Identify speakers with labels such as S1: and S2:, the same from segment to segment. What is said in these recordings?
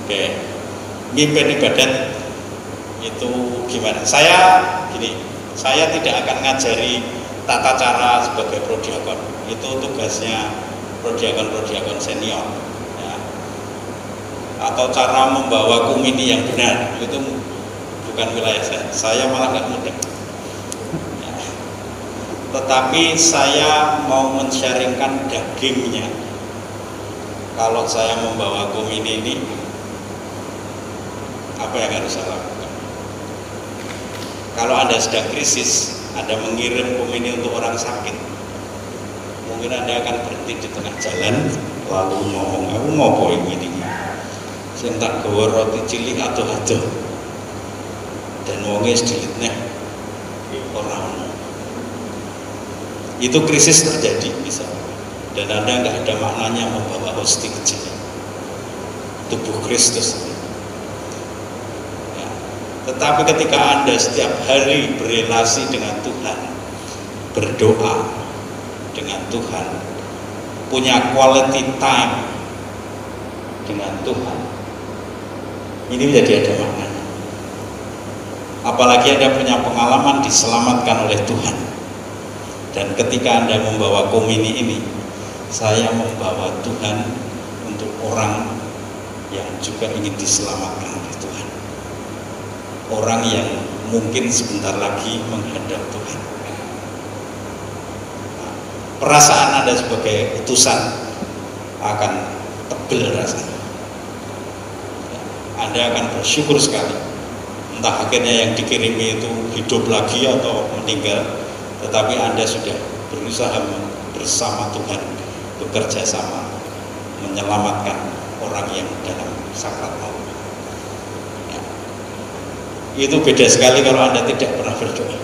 S1: Oke, mimpin ibadat itu gimana? Saya tidak akan ngajari tata cara sebagai prodiakon. Itu tugasnya prodiakon senior, ya. Atau cara membawa komini yang benar, itu bukan wilayah saya. Saya malah nggak mudah. Ya. Tetapi saya mau men-sharingkan dagingnya. Kalau saya membawa komini ini, apa yang harus saya lakukan? Kalau Anda sedang krisis, Anda mengirim komini untuk orang sakit, mungkin Anda akan berhenti di tengah jalan, lalu ngomong, aku mau poin ini, saya tak gawa roti cilik atau adoh, dan wongnya sedikitnya orang. Itu krisis terjadi misalnya, dan Anda nggak ada maknanya membawa hostia kecil, tubuh Kristus. Ya. Tetapi ketika Anda setiap hari berelasi dengan Tuhan, berdoa dengan Tuhan, punya quality time dengan Tuhan, ini menjadi ada maknanya. Apalagi Anda punya pengalaman diselamatkan oleh Tuhan. Dan ketika Anda membawa komini ini, saya membawa Tuhan untuk orang yang juga ingin diselamatkan oleh Tuhan. Orang yang mungkin sebentar lagi menghadap Tuhan. Perasaan Anda sebagai utusan akan tebel rasanya. Anda akan bersyukur sekali. Entah akhirnya yang dikirimi itu hidup lagi atau meninggal, tetapi Anda sudah berusaha bersama Tuhan, bekerja sama, menyelamatkan orang yang dalam sakrat maut. Ya. Itu beda sekali kalau Anda tidak pernah berdoa.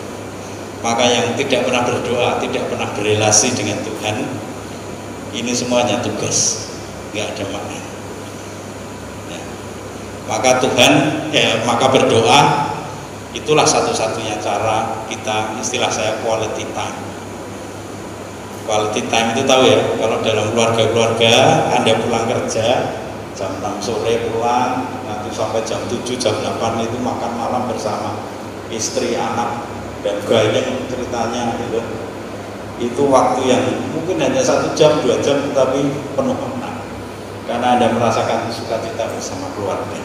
S1: Maka yang tidak pernah berdoa, tidak pernah berelasi dengan Tuhan, ini semuanya tugas, nggak ada makna. Ya. Maka berdoa itulah satu-satunya cara kita, istilah saya quality time. Quality time itu tahu ya, kalau dalam keluarga Anda pulang kerja jam 6 sore pulang, nanti sampai jam 7, jam 8 itu makan malam bersama istri, anak, dan gayeng ceritanya gitu. Itu waktu yang mungkin hanya 1 jam, 2 jam, tetapi penuh makna karena Anda merasakan sukacita bersama keluarga.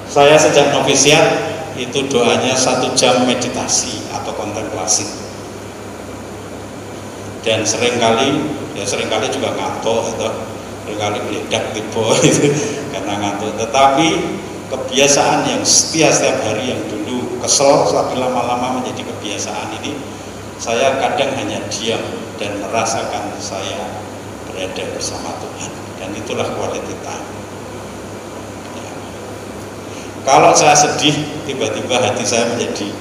S1: Saya sejak novisiat itu doanya 1 jam meditasi atau kontemplasi, dan seringkali juga ngantuk atau seringkali meledak tiba itu karena ngantuk. Tetapi kebiasaan yang setia setiap hari, yang dulu kesel tapi lama-lama menjadi kebiasaan ini, saya kadang hanya diam dan merasakan saya berada bersama Tuhan, dan itulah quality time. Kalau saya sedih, tiba-tiba hati saya menjadi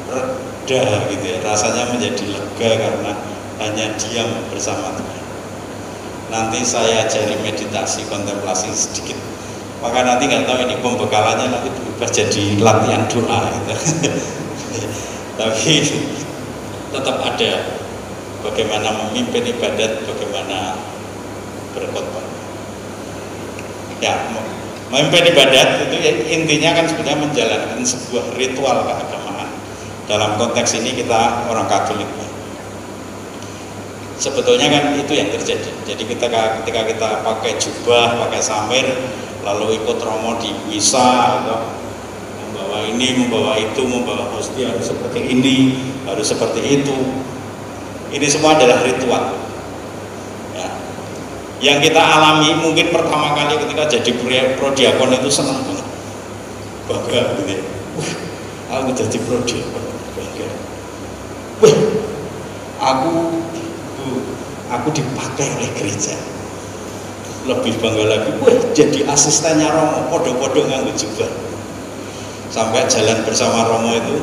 S1: reda gitu ya, rasanya menjadi lega karena hanya diam bersama Tuhan. Nanti saya cari meditasi, kontemplasi sedikit, maka nanti nggak tahu ini pembekalannya nanti berubah jadi latihan doa gitu. Tapi tetap ada bagaimana memimpin ibadat, bagaimana berkhotbah. Ya, memimpin ibadat itu intinya kan sebenarnya menjalankan sebuah ritual keagamaan. Dalam konteks ini kita orang Katolik. Sebetulnya kan itu yang terjadi. Jadi ketika kita pakai jubah, pakai samir, lalu ikut romo di misa, atau membawa ini, membawa itu, membawa hostia harus seperti ini, harus seperti itu. Ini semua adalah ritual. Yang kita alami mungkin pertama kali ketika jadi prodiakon itu senang banget, bangga gitu ya. Aku jadi prodiakon, bangga. Aku dipakai oleh gereja. Lebih bangga lagi, jadi asistennya Romo, podo-podo nganggo jubah. Sampai jalan bersama Romo itu,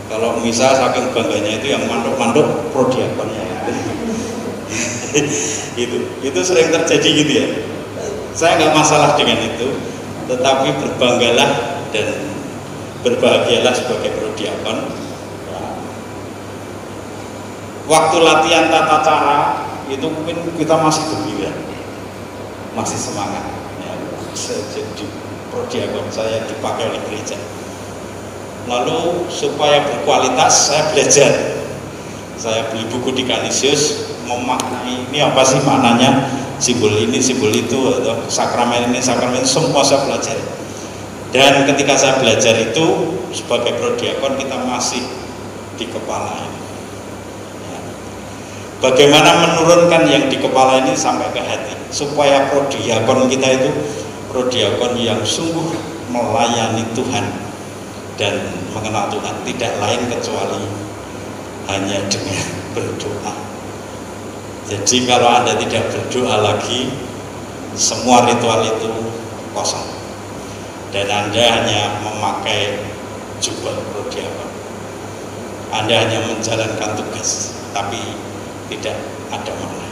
S1: kalau misal saking bangganya itu yang manduk-manduk prodiakonnya. itu sering terjadi gitu ya. Saya nggak masalah dengan itu, tetapi berbanggalah dan berbahagialah sebagai prodiakon. Waktu latihan tata cara itu mungkin kita masih gembira, masih semangat ya, jadi prodiakon saya dipakai oleh gereja. Lalu supaya berkualitas saya belajar. Saya beli buku di Canisius, memaknai ini apa sih maknanya, simbol ini, simbol itu, atau sakramen ini, sakramen, semua saya pelajari. Dan ketika saya belajar itu sebagai prodiakon kita masih di kepala ini. Ya. Bagaimana menurunkan yang di kepala ini sampai ke hati, supaya prodiakon kita itu prodiakon yang sungguh melayani Tuhan dan mengenal Tuhan, tidak lain kecuali hanya dengan berdoa. Jadi kalau Anda tidak berdoa lagi, semua ritual itu kosong dan Anda hanya memakai jubah prodiakon. Anda hanya menjalankan tugas, tapi tidak ada makna.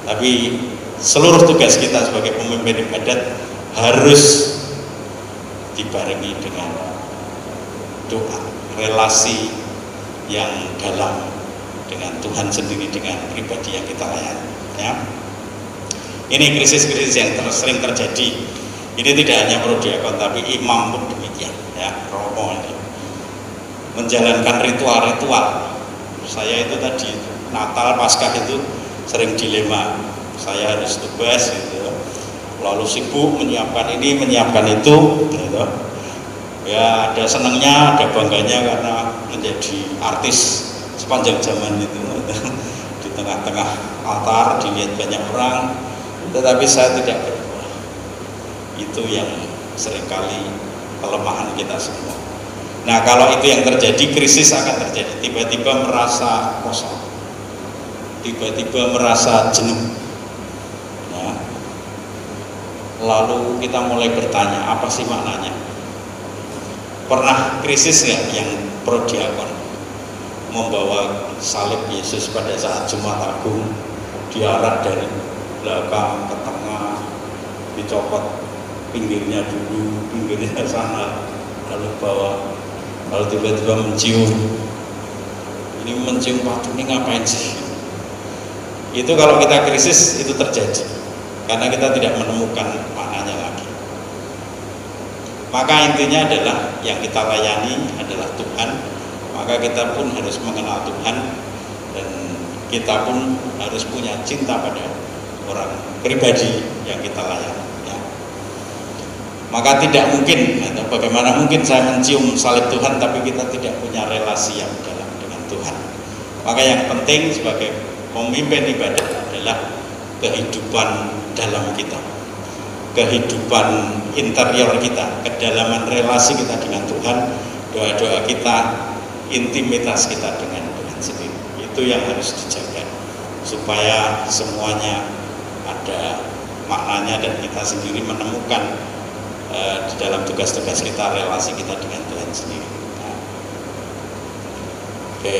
S1: Tapi seluruh tugas kita sebagai pemimpin ibadat harus dibarengi dengan doa, relasi yang dalam dengan Tuhan sendiri, dengan pribadi yang kita layani. Ya. Ini krisis-krisis yang sering terjadi. Ini tidak hanya prodiakon, tapi imam pun demikian. Ya, Romo ini menjalankan ritual-ritual. Saya itu tadi Natal, Paskah itu sering dilema. Saya harus tugas gitu, lalu sibuk menyiapkan ini, menyiapkan itu, gitu. Ya ada senangnya, ada bangganya karena menjadi artis sepanjang zaman itu di tengah-tengah altar dilihat banyak orang, tetapi saya tidak berdoa. Itu yang seringkali kelemahan kita semua. Nah kalau itu yang terjadi, krisis akan terjadi. Tiba-tiba merasa kosong, tiba-tiba merasa jenuh. Ya. Lalu kita mulai bertanya, apa sih maknanya? Pernah krisis nggak yang prodiakon membawa salib Yesus pada saat Jumat Agung, diarak dari belakang ke tengah, dicopot pinggirnya dulu, pinggirnya sana, lalu bawa, lalu tiba-tiba mencium. Ini mencium patung ini ngapain sih? Itu kalau kita krisis itu terjadi karena kita tidak menemukan maknanya lagi. Maka intinya adalah yang kita layani adalah Tuhan, maka kita pun harus mengenal Tuhan dan kita pun harus punya cinta pada orang pribadi yang kita layani. Ya. Maka tidak mungkin, atau bagaimana mungkin saya mencium salib Tuhan tapi kita tidak punya relasi yang dalam dengan Tuhan. Maka yang penting sebagai pemimpin ibadat adalah kehidupan dalam kita, kehidupan interior kita, kedalaman relasi kita dengan Tuhan, doa-doa kita, intimitas kita dengan Tuhan sendiri. Itu yang harus dijaga supaya semuanya ada maknanya dan kita sendiri menemukan di dalam tugas-tugas kita relasi kita dengan Tuhan sendiri. Nah, oke.